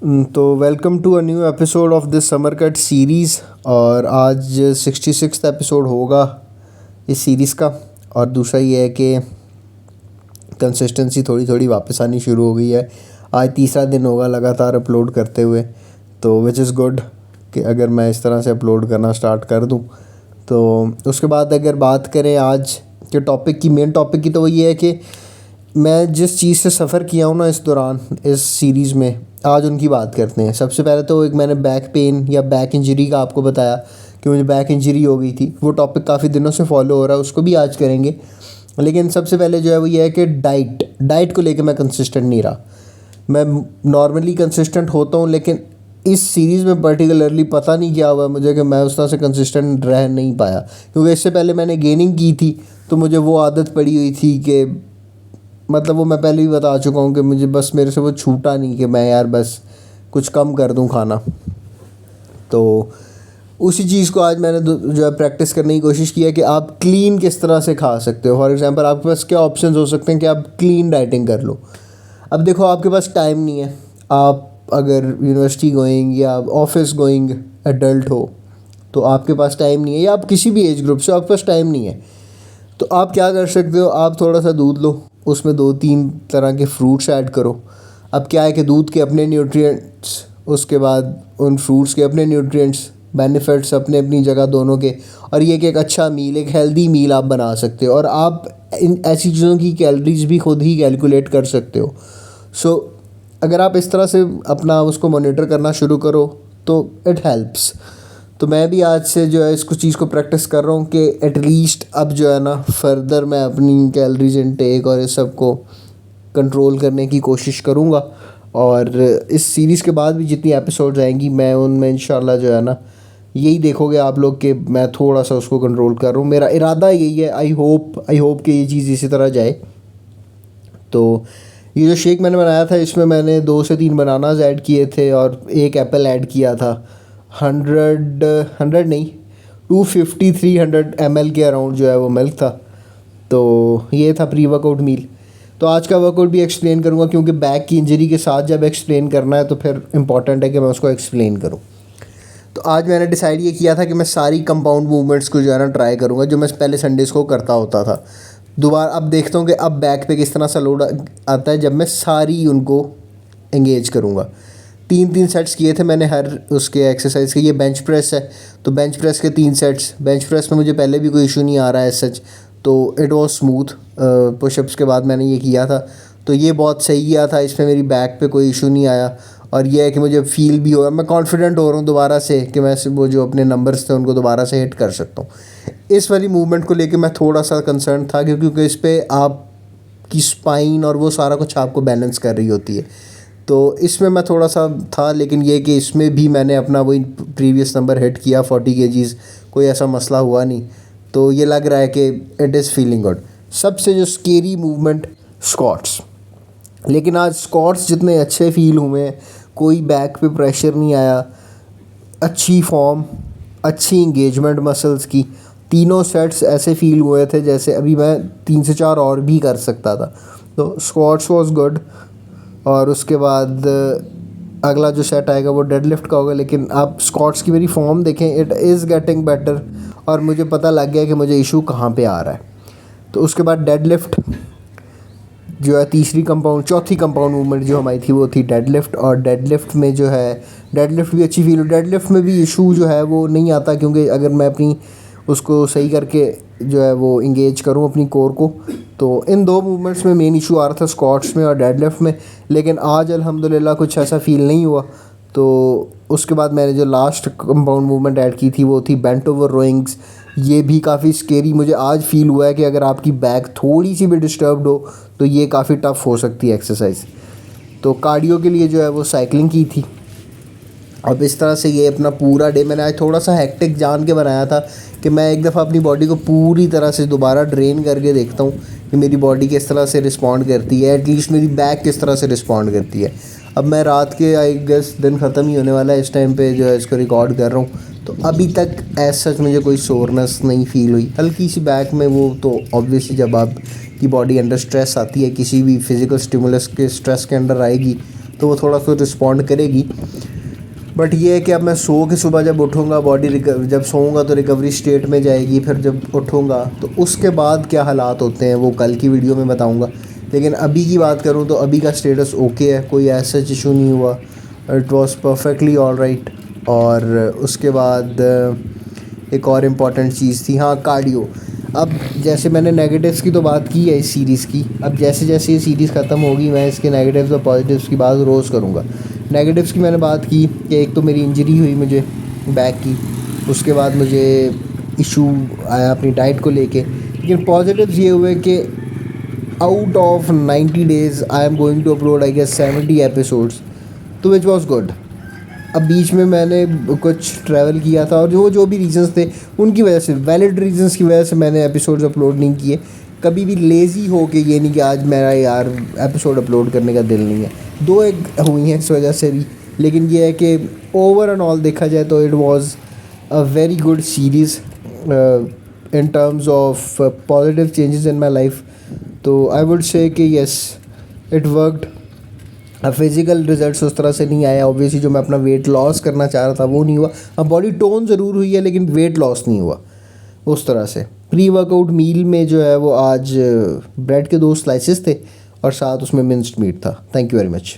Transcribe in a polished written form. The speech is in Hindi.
तो welcome to a new episode of this summer cut series. और आज 66 एपिसोड होगा इस सीरीज़ का। और दूसरा ये है कि कंसिस्टेंसी थोड़ी थोड़ी वापस आनी शुरू हो गई है। आज तीसरा दिन होगा लगातार अपलोड करते हुए, तो विच इज़ गुड कि अगर मैं इस तरह से अपलोड करना स्टार्ट कर दूं। तो उसके बाद अगर बात करें आज के टॉपिक की, मेन टॉपिक की, तो वो ये है कि मैं जिस चीज़ से सफ़र किया हूँ ना इस दौरान, इस सीरीज़ में, आज उनकी बात करते हैं। सबसे पहले तो एक मैंने बैक पेन या बैक इंजरी का आपको बताया कि मुझे बैक इंजरी हो गई थी। वो टॉपिक काफ़ी दिनों से फॉलो हो रहा है, उसको भी आज करेंगे। लेकिन सबसे पहले जो है वो ये है कि डाइट को लेके मैं कंसिस्टेंट नहीं रहा। मैं नॉर्मली कंसिस्टेंट होता हूँ, लेकिन इस सीरीज़ में पर्टिकुलरली पता नहीं क्या हुआ मुझे कि मैं उस तरह से कंसिस्टेंट रह नहीं पाया। क्योंकि इससे पहले मैंने गेनिंग की थी, तो मुझे वो आदत पड़ी हुई थी कि मतलब वो मैं पहले भी बता चुका हूँ कि मुझे बस मेरे से वो छूटा नहीं कि मैं यार बस कुछ कम कर दूँ खाना। तो उसी चीज़ को आज मैंने जो है प्रैक्टिस करने की कोशिश की है कि आप क्लीन किस तरह से खा सकते हो। फॉर एग्ज़ाम्पल आपके पास क्या ऑप्शंस हो सकते हैं कि आप क्लीन डाइटिंग कर लो। अब देखो, आपके पास टाइम नहीं है। आप अगर यूनिवर्सिटी गोइंग या ऑफिस गोइंग एडल्ट हो तो आपके पास टाइम नहीं है, या आप किसी भी एज ग्रुप से आपके पास टाइम नहीं है, तो आप क्या कर सकते हो, आप थोड़ा सा दूध लो, उसमें 2-3 तरह के फ्रूट्स ऐड करो। अब क्या है कि दूध के अपने न्यूट्रिएंट्स, उसके बाद उन फ्रूट्स के अपने न्यूट्रिएंट्स, बेनिफिट्स अपने अपनी जगह दोनों के। और ये कि एक अच्छा मील, एक हेल्दी मील आप बना सकते हो, और आप इन ऐसी चीज़ों की कैलोरीज भी खुद ही कैलकुलेट कर सकते हो। सो अगर आप इस तरह से अपना उसको मॉनिटर करना शुरू करो तो इट हेल्प्स। तो मैं भी आज से जो है इसको चीज़ को प्रैक्टिस कर रहा हूँ कि एटलीस्ट अब जो है ना फर्दर मैं अपनी कैलोरीज इनटेक और इस सब को कंट्रोल करने की कोशिश करूँगा। और इस सीरीज़ के बाद भी जितनी एपिसोड्स आएंगी, मैं उनमें इंशाल्लाह जो है ना यही देखोगे आप लोग कि मैं थोड़ा सा उसको कंट्रोल कर रहा हूँ। मेरा इरादा यही है। आई होप कि ये चीज़ इसी तरह जाए। तो ये जो शेक मैंने बनाया था, इसमें मैंने 2 से 3 बनानाज ऐड किए थे और एक एप्पल ऐड किया था। 100 नहीं, 250-300 ml के अराउंड जो है वो मिल्क था। तो ये था प्री वर्कआउट मील। तो आज का वर्कआउट भी एक्सप्लेन करूँगा, क्योंकि बैक की इंजरी के साथ जब एक्सप्लेन करना है तो फिर इम्पॉर्टेंट है कि मैं उसको एक्सप्लेन करूँ। तो आज मैंने डिसाइड ये किया था कि मैं सारी कंपाउंड मूवमेंट्स को जो है ना ट्राई करूँगा, जो मैं पहले संडेज़ को करता होता था। दोबारा अब देखता हूँ कि अब बैक पे किस तरह सा लोड आता है जब मैं सारी उनको एंगेज करूँगा। 3-3 सेट्स किए थे मैंने हर उसके एक्सरसाइज के। ये बेंच प्रेस है, तो बेंच प्रेस के 3 सेट्स। बेंच प्रेस में मुझे पहले भी कोई इशू नहीं आ रहा है सच, तो इट वॉज स्मूथ। पुशअप्स के बाद मैंने ये किया था, तो ये बहुत सही किया था। इसमें मेरी बैक पे कोई इशू नहीं आया। और ये है कि मुझे फील भी हो रहा है, मैं कॉन्फिडेंट हो रहा हूँ दोबारा से कि मैं वो जो अपने नंबर्स थे उनको दोबारा से हिट कर सकता हूँ। इस वाली मूवमेंट को लेके मैं थोड़ा सा कंसर्न था, क्योंकि इस पर आपकी स्पाइन और वो सारा कुछ आपको बैलेंस कर रही होती है। तो इसमें मैं थोड़ा सा था, लेकिन ये कि इसमें भी मैंने अपना वही प्रीवियस नंबर हिट किया 40 kgs। कोई ऐसा मसला हुआ नहीं। तो ये लग रहा है कि इट इज़ फीलिंग गुड। सबसे जो स्केरी मूवमेंट, स्क्वाट्स। लेकिन आज स्क्वाट्स जितने अच्छे फील हुए, कोई बैक पे प्रेशर नहीं आया, अच्छी फॉर्म, अच्छी इंगेजमेंट मसल्स की। तीनों सेट्स ऐसे फील हुए थे जैसे अभी मैं 3 से 4 और भी कर सकता था। तो स्क्वाट्स वाज गुड। और उसके बाद अगला जो सेट आएगा वो डेडलिफ्ट का होगा। लेकिन आप स्क्वाट्स की मेरी फॉर्म देखें, इट इज़ गेटिंग बेटर, और मुझे पता लग गया कि मुझे इशू कहाँ पे आ रहा है। तो उसके बाद डेडलिफ्ट जो है चौथी कंपाउंड मूवमेंट जो हमारी थी वो थी डेडलिफ्ट। और डेडलिफ्ट में जो है डेडलिफ्ट भी अच्छी फील हो। डेडलिफ्ट में भी इशू जो है वो नहीं आता, क्योंकि अगर मैं अपनी उसको सही करके जो है वो इंगेज करूँ अपनी कोर को। तो इन 2 मूवमेंट्स में मेन इशू आ रहा था, स्क्वाट्स में और डेडलिफ्ट में। लेकिन आज अल्हम्दुलिल्लाह कुछ ऐसा फील नहीं हुआ। तो उसके बाद मैंने जो लास्ट कंपाउंड मूवमेंट ऐड की थी वो थी बेंट ओवर रोइंग्स। ये भी काफ़ी स्केरी मुझे आज फील हुआ है कि अगर आपकी बैक थोड़ी सी भी डिस्टर्ब्ड हो तो ये काफ़ी टफ़ हो सकती है एक्सरसाइज। तो कार्डियो के लिए जो है वो साइकिलिंग की थी। अब इस तरह से ये अपना पूरा डे मैंने आज थोड़ा सा हेक्टिक जान के बनाया था कि मैं एक दफ़ा अपनी बॉडी को पूरी तरह से दोबारा ड्रेन करके देखता हूँ कि मेरी बॉडी किस तरह से रिस्पॉन्ड करती है, एटलीस्ट मेरी बैक किस तरह से रिस्पॉन्ड करती है। अब मैं रात के आई गेस दिन ख़त्म ही होने वाला है इस टाइम पे जो है इसको रिकॉर्ड कर रहा हूँ। तो अभी तक एज सच मुझे कोई सोरनेस नहीं फील हुई। हल्की सी बैक में, वो तो ऑब्वियसली जब आप की बॉडी अंडर स्ट्रेस आती है, किसी भी फिज़िकल स्टिमुलस के स्ट्रेस के अंडर आएगी तो वो थोड़ा सा रिस्पॉन्ड करेगी। बट ये है कि अब मैं सो के सुबह जब उठूँगा बॉडी जब सोऊंगा तो रिकवरी स्टेट में जाएगी, फिर जब उठूँगा तो उसके बाद क्या हालात होते हैं वो कल की वीडियो में बताऊँगा। लेकिन अभी की बात करूँ तो अभी का स्टेटस ओके है, कोई ऐसा इशू नहीं हुआ, it was perfectly all right. और उसके बाद एक और इम्पॉर्टेंट चीज़ थी, हाँ कार्डियो। अब जैसे मैंने नेगेटिव्स की तो बात की है इस सीरीज़ की, अब जैसे जैसे ये सीरीज़ ख़त्म होगी मैं इसके नेगेटिव्स और पॉजिटिव्स की बात रोज़ करूँगा। नेगेटिव्स की मैंने बात की कि एक तो मेरी इंजरी हुई मुझे बैक की, उसके बाद मुझे इशू आया अपनी डाइट को लेके। लेकिन पॉजिटिव्स ये हुए कि out of 90 days I am going to upload I guess 70 episodes, तो विच वॉज गुड। अब बीच में मैंने कुछ ट्रैवल किया था और जो भी रीजंस थे उनकी वजह से, वैलिड रीजंस की वजह से मैंने एपिसोड्स अपलोड नहीं किए। कभी भी लेज़ी हो के ये नहीं कि आज मेरा यार एपिसोड अपलोड करने का दिल नहीं है, दो एक हुई हैं इस वजह से भी। लेकिन ये है कि ओवर एंड ऑल देखा जाए तो it was a very good series in terms of positive changes in my life. तो आई वुड से कि येस इट वर्कड। अब फिज़िकल रिजल्ट्स उस तरह से नहीं आया ऑब्वियसली, जो मैं अपना वेट लॉस करना चाह रहा था वो नहीं हुआ। अब बॉडी टोन ज़रूर हुई है लेकिन वेट लॉस नहीं हुआ उस तरह से। प्री वर्कआउट मील में जो है वो आज ब्रेड के 2 स्लाइसेस थे और साथ उसमें मिंस्ड मीट था। Thank you very much.